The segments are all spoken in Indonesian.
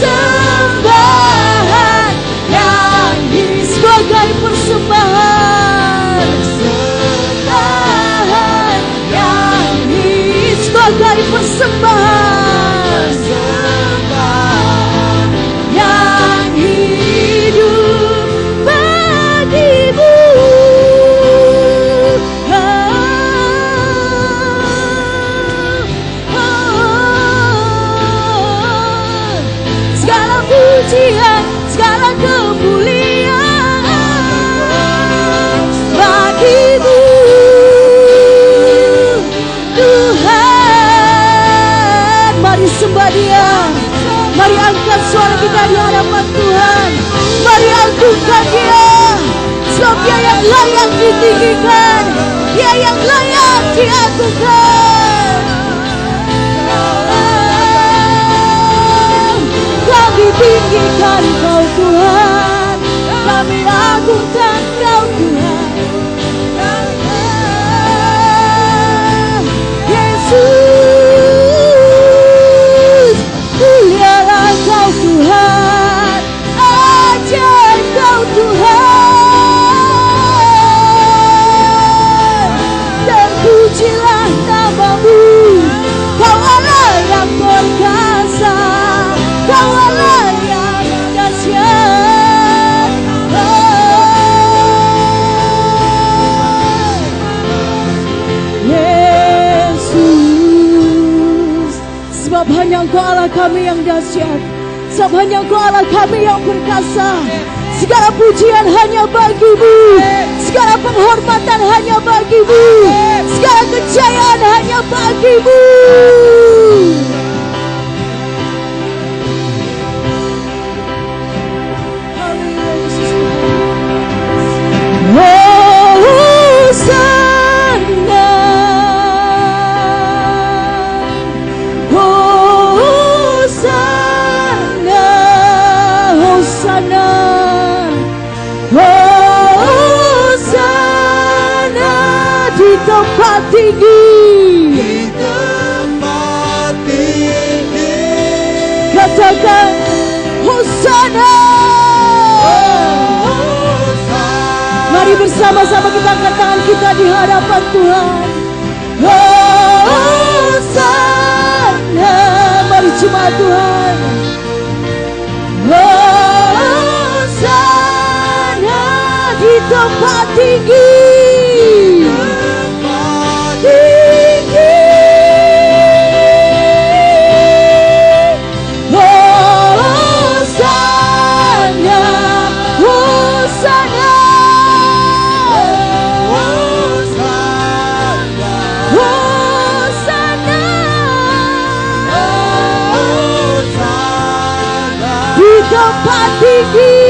persembahan yang sebagai persembahan, persembahan yang sebagai persembahan, persembahan yang hidup bagimu. Segala pujian, segala kemuliaan bagimu Tuhan. Mari sembah Dia, mari angkat suara kita di hadapan Tuhan, mari agungkan Dia, sebab Dia yang layak ditinggikan, Dia yang layak diagungkan. Kami tinggikan Kau Tuhan, kami agungkan Kau Tuhan. Yesus, mulialah Kau Tuhan, ajaib Kau Tuhan, terpujilah nama-Mu. Kau Allah yang perkasa, Kau Allah yang dahsyat. Yesus, sebab hanya Engkau Allah kami yang dahsyat, sebab hanya Engkau Allah kami yang perkasa. Segala pujian hanya bagi-Mu, segala penghormatan hanya bagi-Mu, segala kejayaan hanya bagi-Mu. Hosana, Hosana, Hosana, Hosana di tempat tinggi, di tempat tinggi. Katakan Hosana. Mari bersama-sama kita angkat tangan kita di hadapan Tuhan. Hosana, mari jemaat Tuhan. Hosana di tempat tinggi, tempat tinggi. Hosana, Hosana. Tempat tinggi,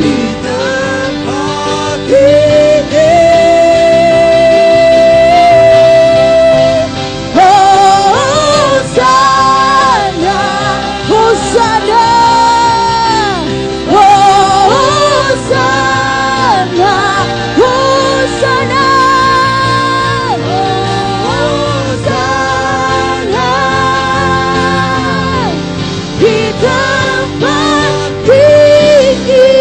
di tempat tinggi. Hosana, Hosana, Hosana, Hosana, Hosana di tempat tinggi.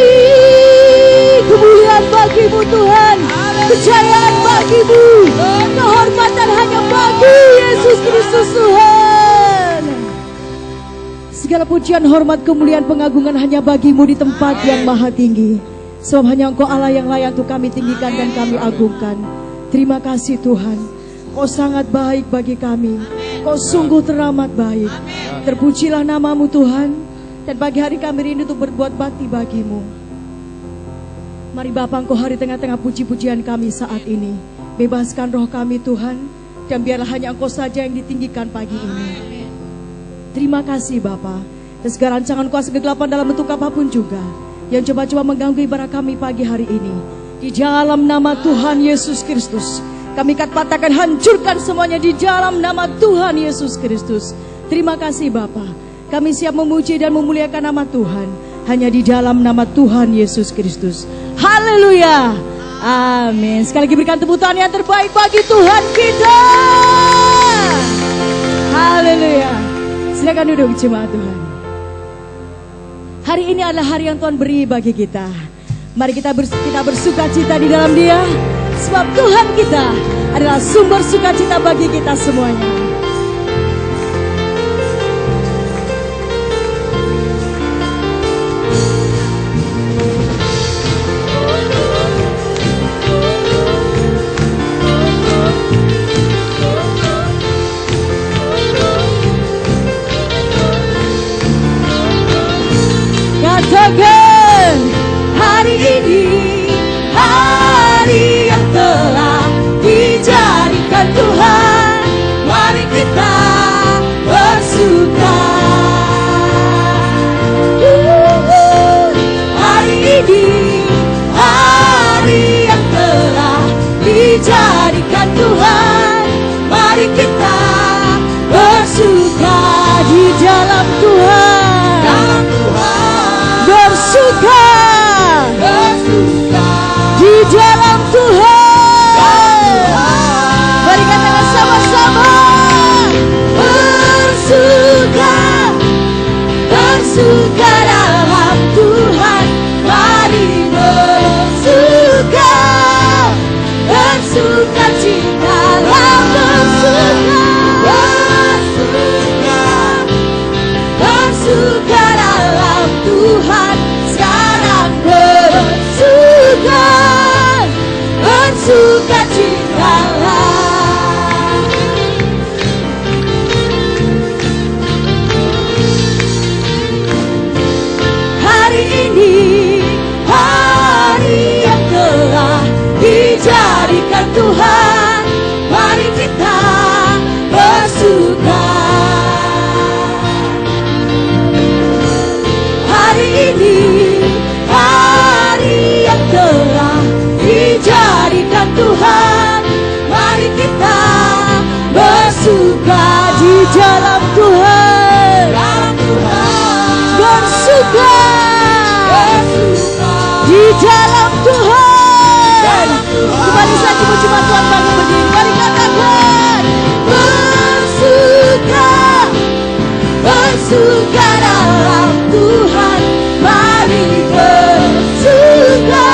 Kemuliaan bagi-Mu Tuhan, kejayaan bagi-Mu, kehormatan hanya bagi Yesus Kristus Tuhan. Segala pujian, hormat, kemuliaan, pengagungan hanya bagi-Mu di tempat yang maha tinggi. Sebab hanya Engkau Allah yang layak untuk kami tinggikan dan kami agungkan. Terima kasih Tuhan, Kau sangat baik bagi kami, Kau sungguh teramat baik. Terpujilah nama-Mu Tuhan. Dan pagi hari kami rindu untuk berbuat bakti bagi-Mu. Mari Bapa, Engkau hari tengah-tengah puji-pujian kami saat ini. Bebaskan roh kami Tuhan, dan biarlah hanya Engkau saja yang ditinggikan pagi ini. Terima kasih Bapa. Dan segala rancangan kuasa kegelapan dalam bentuk apapun juga yang coba-coba mengganggu ibadah kami pagi hari ini, di dalam nama Tuhan Yesus Kristus kami patahkan, hancurkan semuanya di dalam nama Tuhan Yesus Kristus. Terima kasih Bapa. Kami siap memuji dan memuliakan nama Tuhan hanya di dalam nama Tuhan Yesus Kristus. Haleluya. Amin. Sekali lagi berikan tepuk tangan yang terbaik bagi Tuhan kita. Haleluya. Silakan duduk jemaat Tuhan. hari ini adalah hari yang Tuhan beri bagi kita. Mari kita bersuka cita di dalam Dia, sebab Tuhan kita adalah sumber sukacita bagi kita semuanya. Katakan, hari ini hari yang telah dijadikan Tuhan. Mari kita bersuka. Hari ini hari yang telah dijadikan Tuhan. Mari kita bersuka di dalam Tuhan. Bersuka di dalam Tuhan. Mari katakan sama-sama, bersuka, bersuka dalam Tuhan. Mari bersuka, bersuka cita dalam bersuka, bersuka, bersuka dalam Tuhan. Sekarang bersuka, bersuka citalah. Hari ini hari yang telah dijadikan Tuhan. Mari kita bersuka. Hari ini hari yang telah dijadikan Tuhan. Mari kita bersuka di dalam Tuhan. Bersuka di dalam Tuhan. Kembali saja pujian Tuhan bagi berdiri. Mari katakan, bersuka, bersuka dalam Tuhan. Mari bersuka,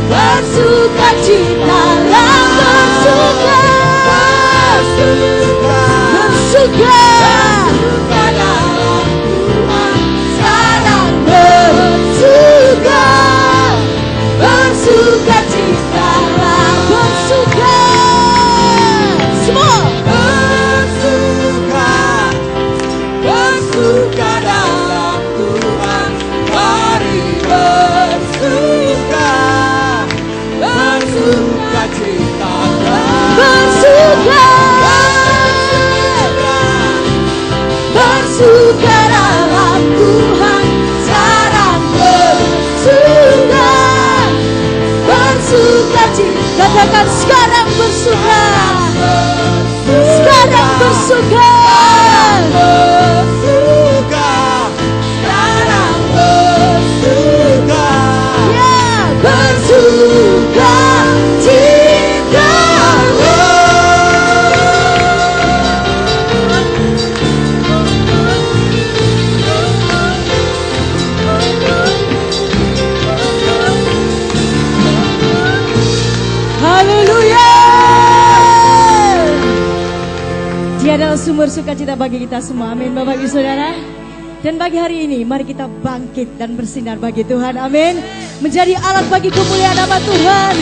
bersuka cita dalam bersuka, bersuka, bersuka, bersuka dalam Tuhan. Sekarang bersuka, bersuka cita dalam bersuka. Semua bersuka, bersuka dalam Tuhan. Mari bersuka, bersuka cita bersuka, bersuka dalam Tuhan. Sekarang bersuka, bersuka cita. Katakan sekarang bersuka, sekarang bersuka, bersuka, sekarang bersuka, ya bersuka cita. Haleluya. Dia adalah sumber sukacita bagi kita semua. Amin Bapak Ibu Saudara. Dan pagi hari ini mari kita bangkit dan bersinar bagi Tuhan. Amin. Menjadi alat bagi kemuliaan nama Tuhan.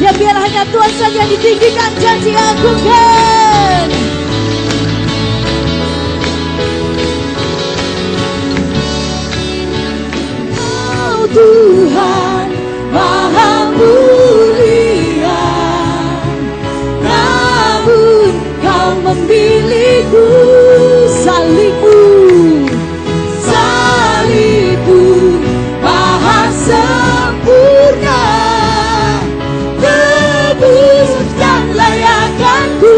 Dan biarlah hanya Tuhan saja yang ditinggikan dan diagungkan. Oh Tuhan Maha Mulia, namun Kau memilihku. Salibmu, salibmu maha sempurna, tebus dan layakkanku.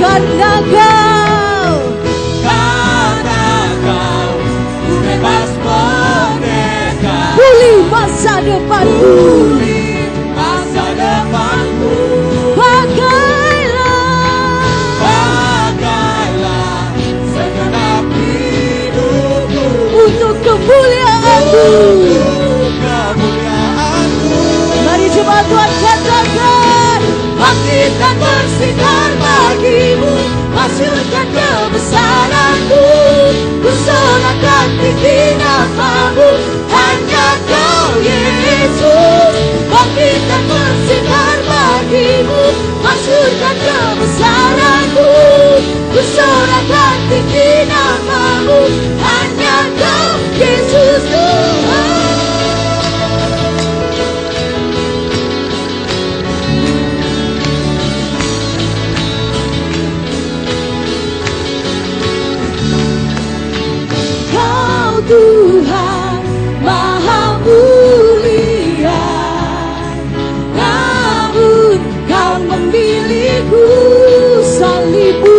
Karena Kau ku bebas merdeka. Pulih masa depanku, pulih masa depanku. Pakailah segenap hidupku untuk kemuliaan kemuliaanmu. Mari jemaat Tuhan katakan, bangkit dan bersinar bagimu, masyurkan kebesaranmu, ku sorakan tinggi namamu, hanya Kau Yesus. Bangkit dan bersinar bagimu, masyurkan kebesaranmu, ku sorakan tinggi namamu, hanya Kau Yesus Tuhan. Kau Tuhan Maha mulia, namun Kau memilihku. Salibmu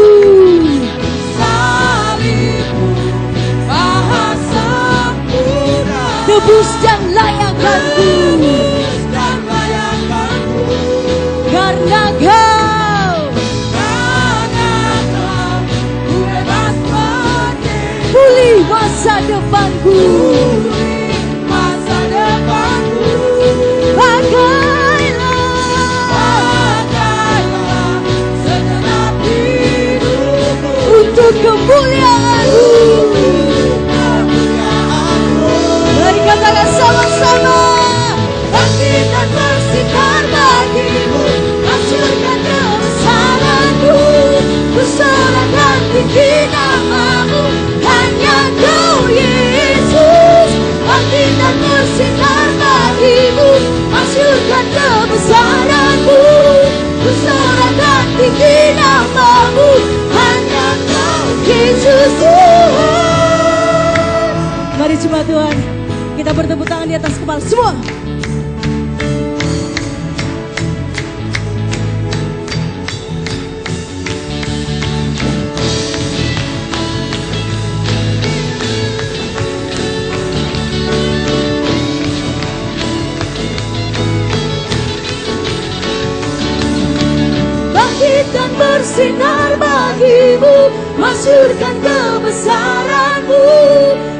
maha sempurna, tebus dan layakkanku, karena Kau ku bebas pergi, pulih masa depanku. Untuk kemuliaan-Mu. Mari katakan sama-sama, bangkit dan bersinar bagimu, masyurkan kebesaran-Mu, ku sorakan tinggi namamu, hanya Kau Yesus. Bangkit dan bersinar bagimu, masyurkan kebesaran-Mu, ku sorakan tinggi namamu, hanya Yesus Tuhan. Mari jemaat Tuhan, kita bertepuk tangan di atas kepala semua. Bangkit dan bersinar bagimu, masyurkan kebesaran-Mu,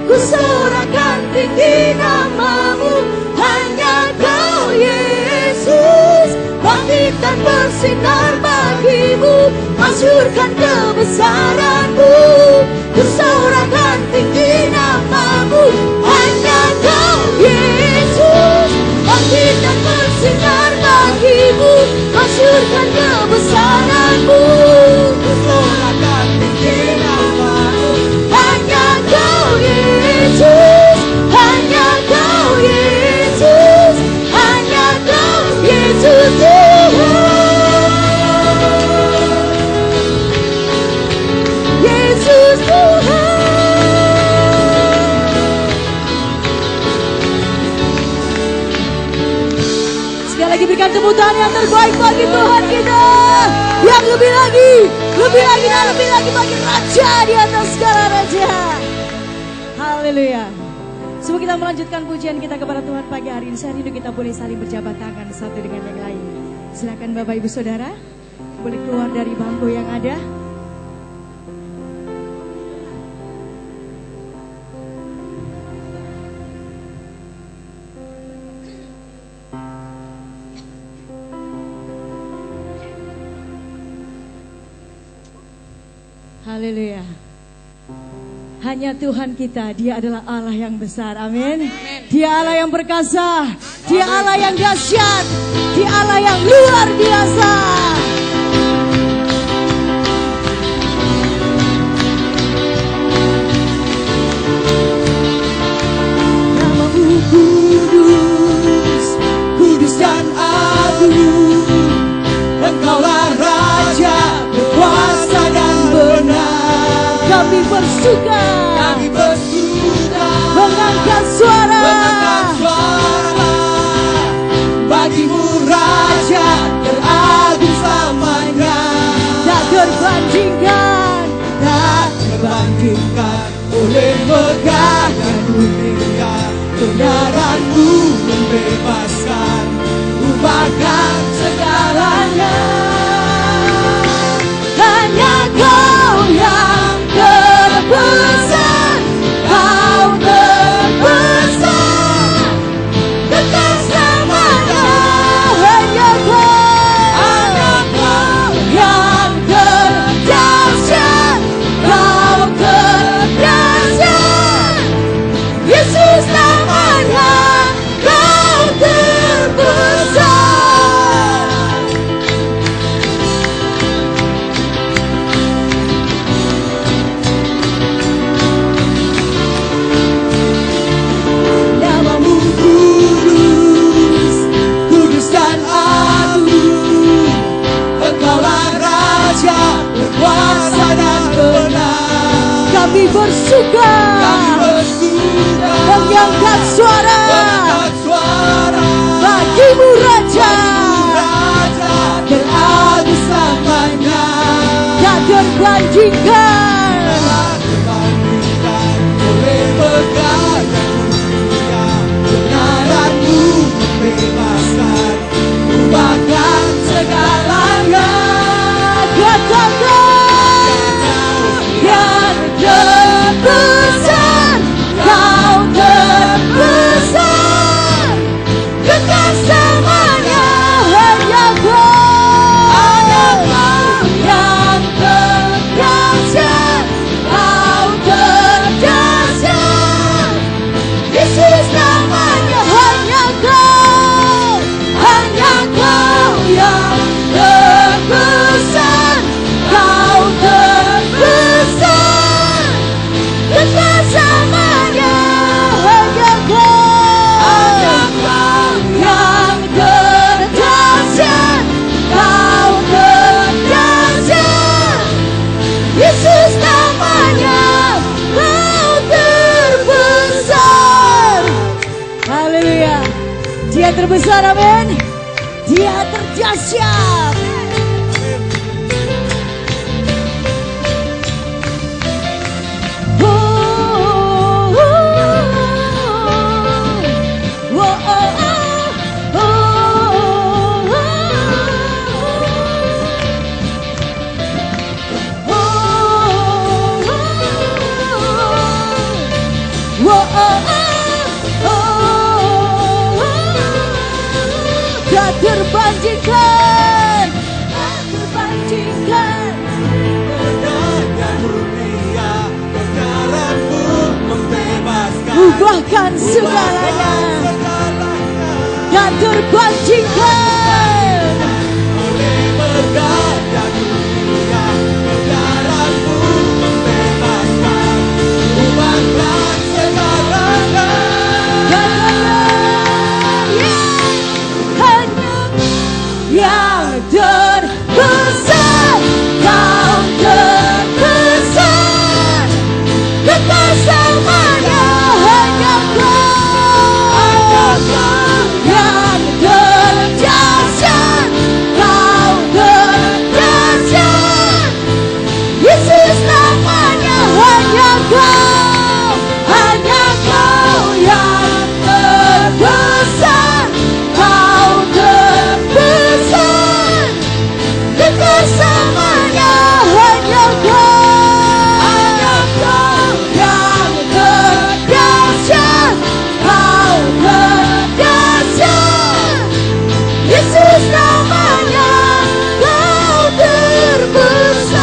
ku sorakan tinggi namamu, hanya Kau Yesus. Bangkit dan bersinar bagimu, masyurkan kebesaran-Mu, ku sorakan tinggi namamu, hanya Kau Yesus. Bangkit dan bersinar bagimu, masyurkan kebesaran-Mu, ku sorakan tinggi namamu, hanya Kau Yesus, hanya Kau Yesus, hanya Kau Yesus Tuhan. Yesus Tuhan. Sekali lagi berikan tepuk tangan yang terbaik bagi Tuhan kita, yang lebih lagi dan lebih lagi bagi Raja di atas segala raja. Haleluya. Sebelum kita melanjutkan pujian kita kepada Tuhan pagi hari ini, saya rindu kita boleh saling berjabat tangan satu dengan yang lain. Silakan Bapak Ibu Saudara, boleh keluar dari bangku yang ada. Haleluya. Hanya Tuhan kita, Dia adalah Allah yang besar, amin. Dia Allah yang perkasa, Dia Allah yang dahsyat, Dia Allah yang luar biasa. Namamu kudus, kudus dan agung, Engkaulah Raja, berkuasa dan benar. Kami bersuka mengangkat suara bagimu Raja teragung. yang terbesar, amin. Dia terdahsyat. Terbandingkan, terbandingkan. Berdaya mulia, kebenaran-Mu membebaskan, ubahkan segalanya, dan terbandingkan. oleh berdaya mulia, kebenaran-Mu membebaskan, ubahkan segalanya. Yang terbesar, Kau terbesar, kekal selamanya hanya Kau. Yang terdahsyat, Kau terdahsyat, Yesus namanya hanya Kau yang terbesar. Semuanya hanya Kau yang terdahsyat, Kau terdahsyat, Yesus namanya Kau terbesar.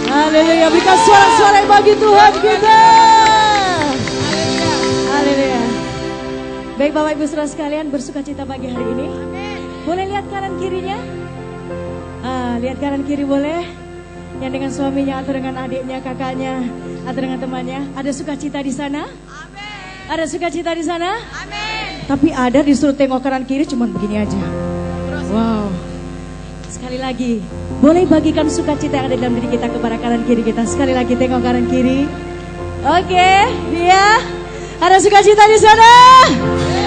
Haleluya, berikan suara-suara bagi Tuhan kita. Haleluya. Baik Bapak Ibu Saudara sekalian, bersuka cita pagi hari ini. Boleh lihat kanan kirinya? Lihat kanan kiri boleh. Yang dengan suaminya atau dengan adiknya, kakaknya, atau dengan temannya. Ada sukacita di sana? Amin. Ada sukacita di sana? Amin. Tapi ada disuruh tengok kanan kiri cuman begini aja. Wow. Sekali lagi, boleh bagikan sukacita yang ada dalam diri kita kepada kanan kiri kita. Sekali lagi tengok kanan kiri. Oke, ya. Ada sukacita di sana?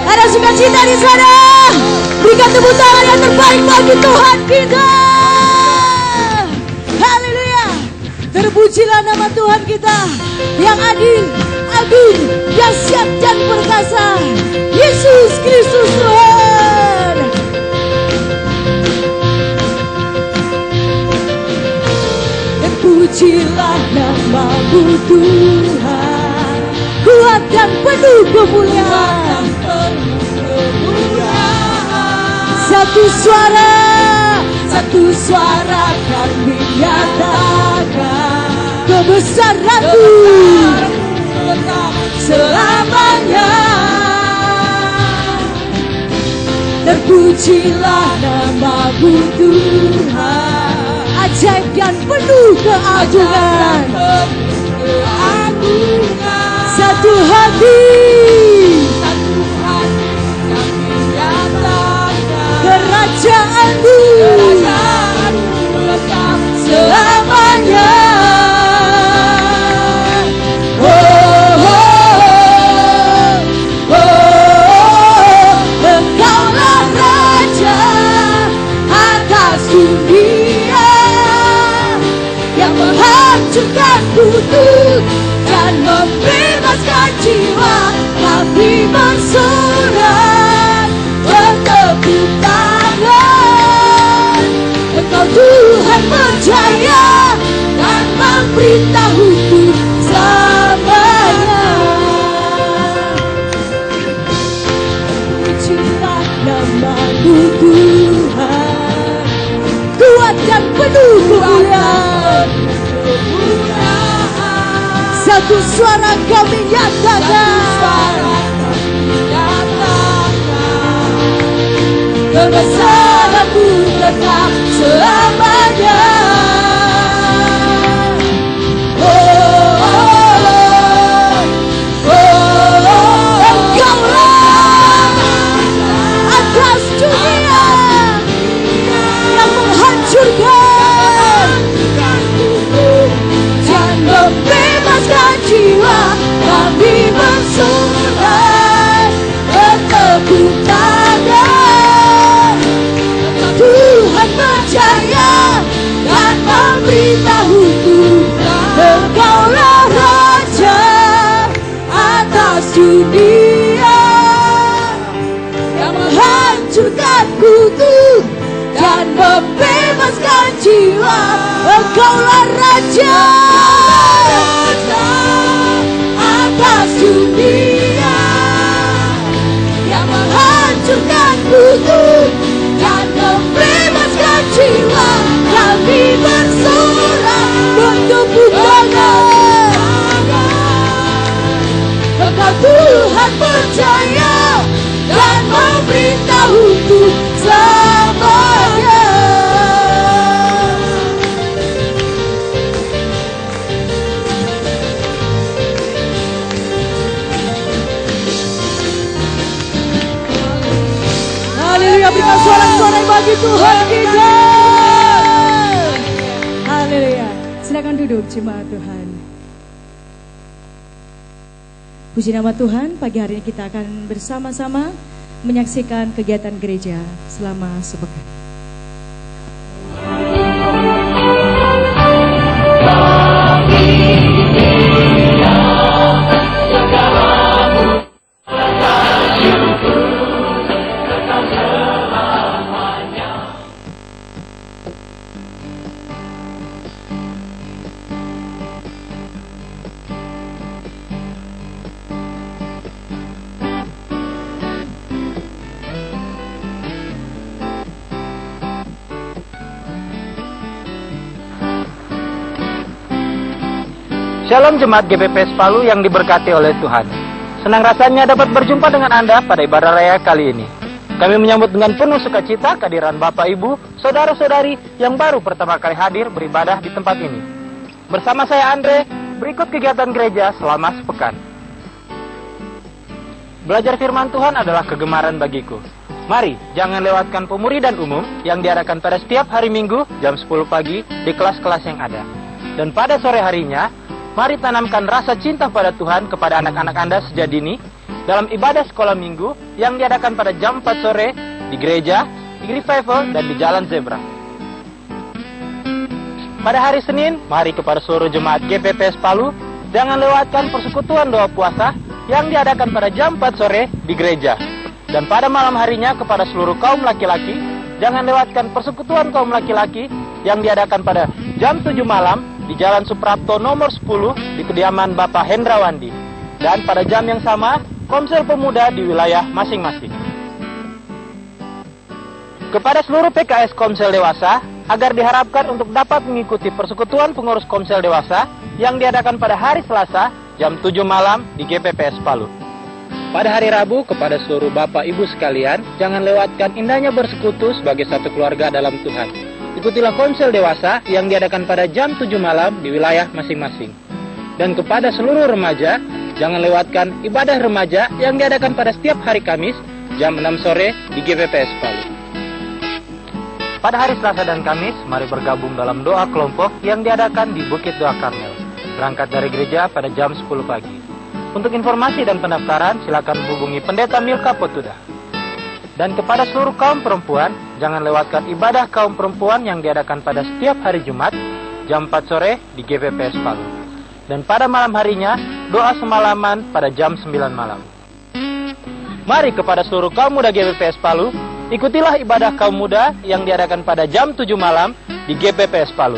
Ada sukacita di sana? Berikan tepuk tangan yang terbaik bagi Tuhan kita. Haleluya. Terpujilah nama Tuhan kita yang adil, agung, dahsyat dan perkasa. Yesus Kristus Tuhan. Pujilah nama-Mu Tuhan, kuat dan penuh kemuliaan. Satu suara kami nyatakan kebesaran-Mu selamanya. Terpujilah nama-Mu Tuhan, ajaib dan penuh keagungan. Satu hati kami nyatakan kerajaan-Mu selamanya. Engkaulah Raja atas dunia yang menghancurkan kutub dan membebaskan jiwa. Kami bersorak bertepuk tangan. Engkau Tuhan berjaya dan memberitahu hukum selamanya. Pujilah nama-Mu Tuhan, kuat dan penuh kemuliaan. Satu suara kami nyatakan kebesaran-Mu tetap selamanya. Engkaulah atas dunia jiwa, Engkaulah Raja atas dunia yang menghancurkan kutub dan membebaskan jiwa. Kami bersorak bertepuk tangan. Engkau Tuhan percaya dan memerintah untuk selamanya. Haleluya, berikan sorak-sorai bagi Tuhan kita. Haleluya. Silakan duduk jemaat Tuhan. Puji nama Tuhan, pagi hari ini kita akan bersama-sama menyaksikan kegiatan gereja selama sepekan. Shalom Jemaat GPPS Palu yang diberkati oleh Tuhan. Senang rasanya dapat berjumpa dengan Anda pada ibadah raya kali ini. Kami menyambut dengan penuh sukacita kehadiran Bapak Ibu, saudara-saudari yang baru pertama kali hadir beribadah di tempat ini. Bersama saya Andre, berikut kegiatan gereja selama sepekan. Belajar firman Tuhan adalah kegemaran bagiku. Mari, jangan lewatkan pemuridan umum yang diadakan pada setiap hari Minggu jam 10 pagi di kelas-kelas yang ada. Dan pada sore harinya, mari tanamkan rasa cinta pada Tuhan kepada anak-anak Anda sejak dini dalam ibadah sekolah minggu yang diadakan pada jam 4 sore di gereja, di revival, dan di Jalan Zebra. Pada hari Senin, mari kepada seluruh jemaat GPPS Palu, jangan lewatkan persekutuan doa puasa yang diadakan pada jam 4 sore di gereja. Dan pada malam harinya kepada seluruh kaum laki-laki, jangan lewatkan persekutuan kaum laki-laki yang diadakan pada jam 7 malam di Jalan Suprapto nomor 10 di kediaman Bapak Hendrawandi. Dan pada jam yang sama, komsel pemuda di wilayah masing-masing. Kepada seluruh PKS Komsel Dewasa, agar diharapkan untuk dapat mengikuti persekutuan pengurus Komsel Dewasa yang diadakan pada hari Selasa jam 7 malam di GPPS Palu. Pada hari Rabu, kepada seluruh Bapak Ibu sekalian, jangan lewatkan indahnya bersekutu sebagai satu keluarga dalam Tuhan. Ikutilah Komsel Dewasa yang diadakan pada jam 7 malam di wilayah masing-masing. Dan kepada seluruh remaja, jangan lewatkan ibadah remaja yang diadakan pada setiap hari Kamis jam 6 sore di GPPS Palu. Pada hari Selasa dan Kamis, mari bergabung dalam doa kelompok yang diadakan di Bukit Doa Karmel. Berangkat dari gereja pada jam 10 pagi. Untuk informasi dan pendaftaran, silakan hubungi Pendeta Milka Potuda. Dan kepada seluruh kaum perempuan, jangan lewatkan ibadah kaum perempuan yang diadakan pada setiap hari Jumat, jam 4 sore di GPPS Palu. Dan pada malam harinya, doa semalaman pada jam 9 malam. Mari kepada seluruh kaum muda GPPS Palu, ikutilah ibadah kaum muda yang diadakan pada jam 7 malam di GPPS Palu.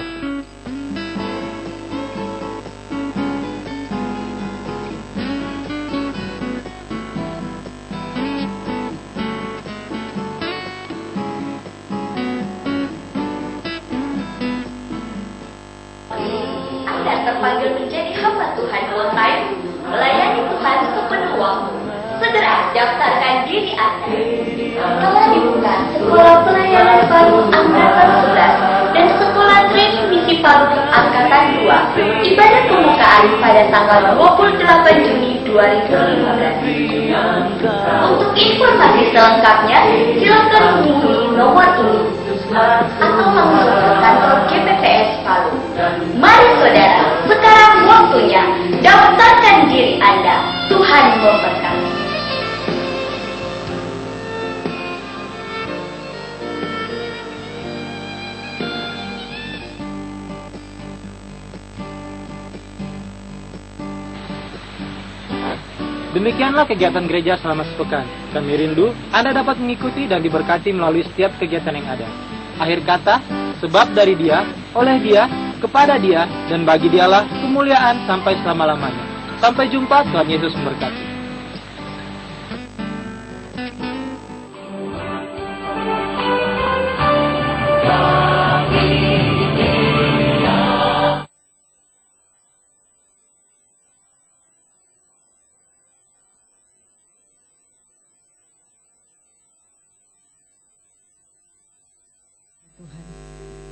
Terpanggil menjadi hamba Tuhan full time, melayani Tuhan sepenuh waktu. Segera daftarkan diri Anda. Telah dibuka Sekolah Pelayanan Palu Angkatan 11 dan Sekolah Training Misi Palu Angkatan 2. Ibadah pembukaan pada tanggal 28 Juni 2015. Untuk informasi selengkapnya, silakan hubungi nomor ini atau langsung ke kantor GPPS Palu. Mari saudara, sekarang waktunya daftarkan diri Anda. Tuhan memberkati. Demikianlah kegiatan gereja selama sepekan. Kami rindu Anda dapat mengikuti dan diberkati melalui setiap kegiatan yang ada. Akhir kata, sebab dari Dia, oleh Dia, kepada Dia, dan bagi Dialah kemuliaan sampai selama-lamanya. Sampai jumpa, Tuhan Yesus memberkati.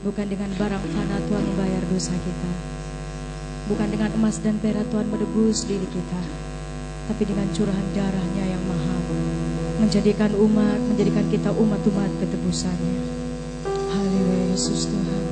Bukan dengan barang fana Tuhan membayar dosa kita. Bukan dengan emas dan perak Tuhan menebus diri kita. Tapi dengan curahan darahnya yang mahal, menjadikan kita umat-umat ketebusannya. Haleluya Yesus Tuhan.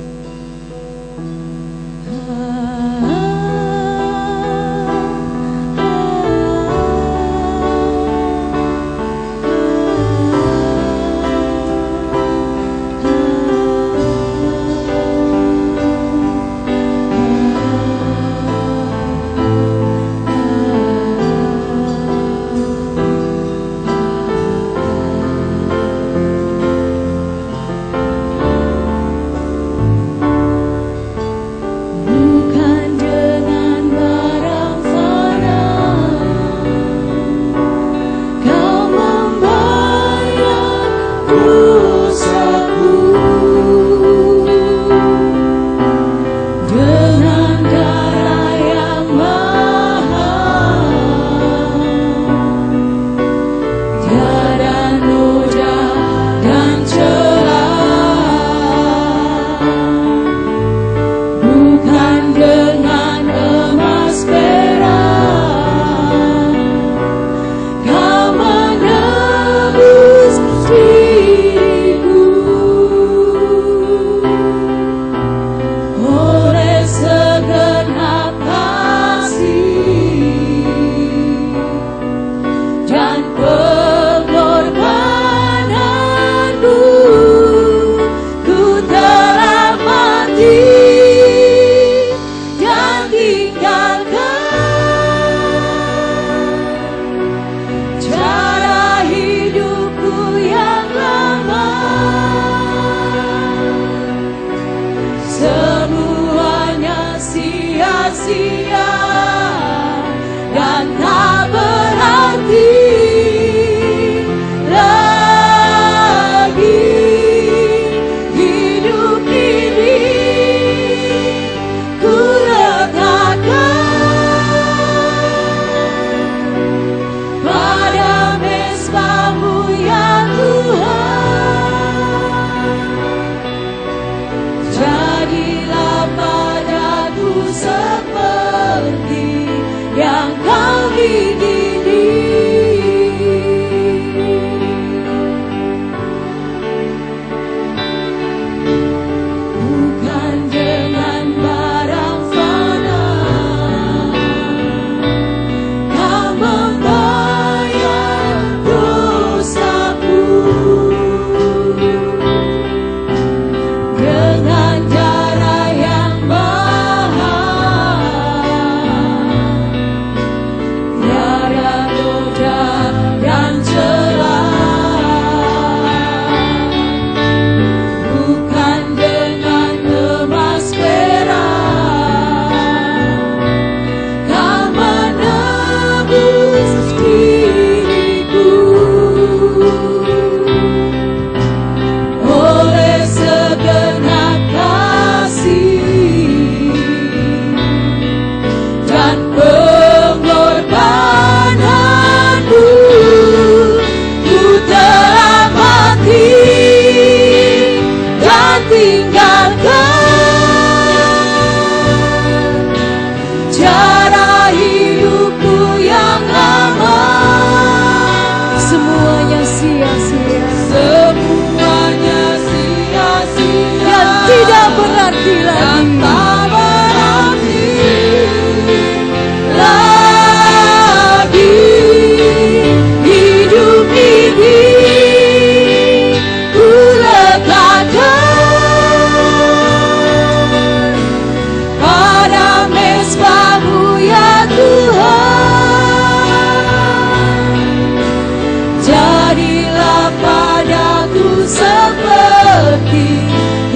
Jadilah padaku seperti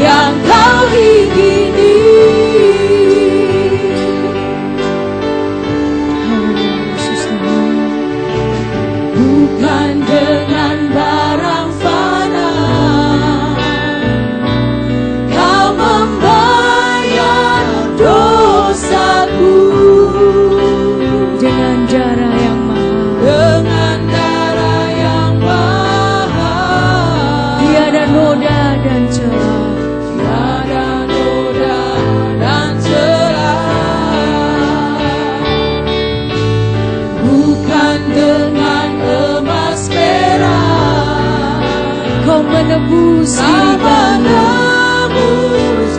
yang Kau Kau menebus diri kami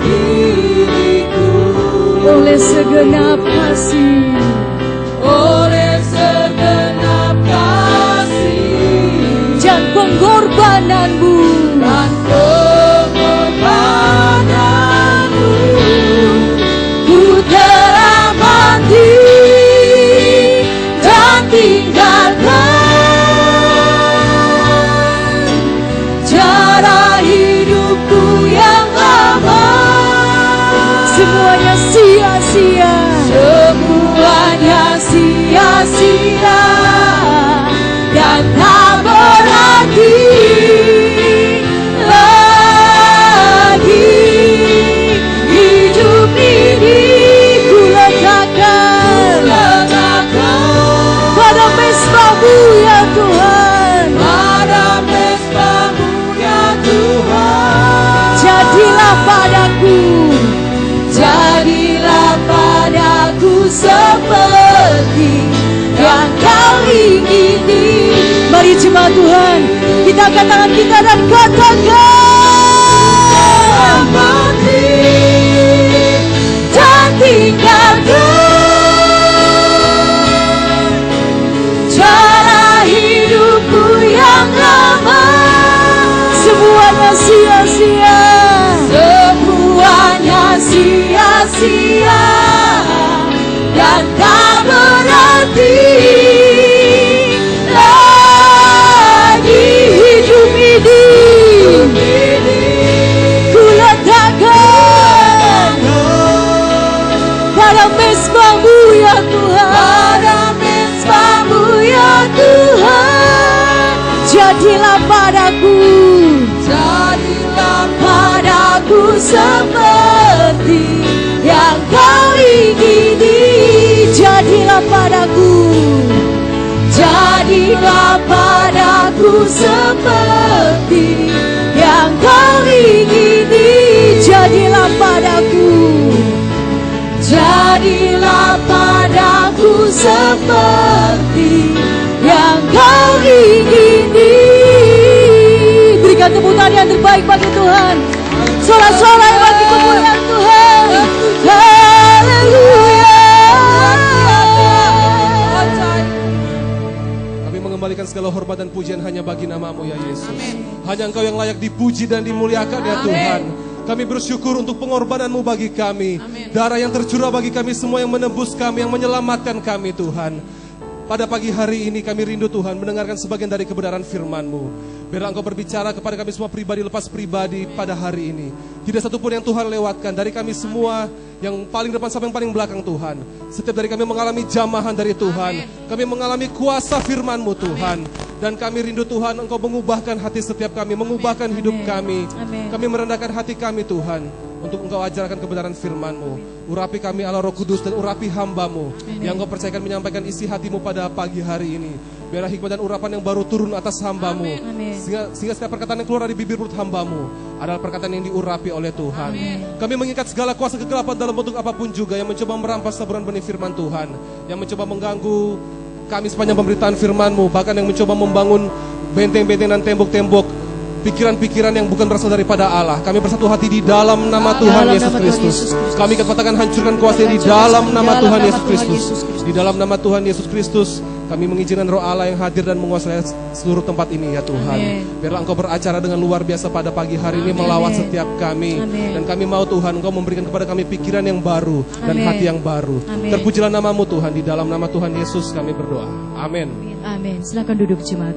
diriku oleh segenap kasih. oleh segenap kasih Dan pengorbananmu dan pengorbananmu. ku telah mati dan tinggalkan cara hidupku yang lama. Semuanya sia-sia, Semuanya sia-sia dan tak berarti lagi. Hidup ini ku letakkan pada mesbah-Mu ya Tuhan. pada mesbah-Mu ya Tuhan. Jadilah padaku, Jadilah padaku seperti yang Kau ingini. mari jemaat Tuhan, kita angkat tangan kita dan katakan, Mati dan tinggalkan cara hidupku yang lama. semuanya sia-sia. Semuanya sia-sia dan tak berarti lagi. Hidup ini ku letakkan pada mesbah-Mu ya Tuhan. pada mesbah-Mu ya Tuhan. Jadilah padaku, Jadilah padaku seperti yang Kau ingini. jadilah padaku, Jadilah padaku seperti yang Kau ingini. jadilah padaku, Jadilah padaku seperti yang Kau ingini. berikan tepuk tangan yang terbaik bagi Tuhan. Sorak-sorai bagi kemuliaan Tuhan. Haleluya. Kami mengembalikan segala hormat dan pujian hanya bagi nama-Mu ya Yesus. Hanya Engkau yang layak dipuji dan dimuliakan ya Tuhan. Kami bersyukur untuk pengorbanan-Mu bagi kami. Darah yang tercurah bagi kami semua, yang menebus kami, yang menyelamatkan kami Tuhan. Pada pagi hari ini kami rindu Tuhan mendengarkan sebagian dari kebenaran firman-Mu. Biarlah Engkau berbicara kepada kami semua pribadi lepas pribadi pada hari ini. Tidak satupun yang Tuhan lewatkan dari kami semua, yang paling depan sampai yang paling belakang Tuhan. Setiap dari kami mengalami jamahan dari Tuhan. Kami mengalami kuasa firman-Mu Tuhan. Dan kami rindu Tuhan Engkau mengubahkan hati setiap kami, mengubahkan hidup kami. Amin. Kami merendahkan hati kami Tuhan, untuk Engkau ajarkan kebenaran firman-Mu. Urapi kami Allah Roh Kudus dan urapi hamba-Mu yang Engkau percayakan menyampaikan isi hati-Mu pada pagi hari ini. Biarlah hikmat dan urapan yang baru turun atas hamba-Mu. Amin. Sehingga setiap perkataan yang keluar dari bibir mulut hamba-Mu adalah perkataan yang diurapi oleh Tuhan. Kami mengikat segala kuasa kegelapan dalam bentuk apapun juga yang mencoba merampas taburan benih firman Tuhan, yang mencoba mengganggu kami sepanjang pemberitaan firman-Mu, bahkan yang mencoba membangun benteng-benteng dan tembok-tembok pikiran-pikiran yang bukan berasal daripada Allah. Kami bersatu hati di dalam nama Tuhan Yesus Kristus. Kami katakan hancurkan kuasa di dalam nama Tuhan Yesus Kristus. Di dalam nama Tuhan Yesus Kristus, kami mengizinkan Roh Allah yang hadir dan menguasai seluruh tempat ini ya Tuhan. Biarlah Engkau beracara dengan luar biasa pada pagi hari ini, melawat setiap kami. Dan kami mau Tuhan Engkau memberikan kepada kami pikiran yang baru dan hati yang baru. Terpujilah nama-Mu Tuhan. Di dalam nama Tuhan Yesus kami berdoa. Amin. Amin. Silakan duduk jemaat.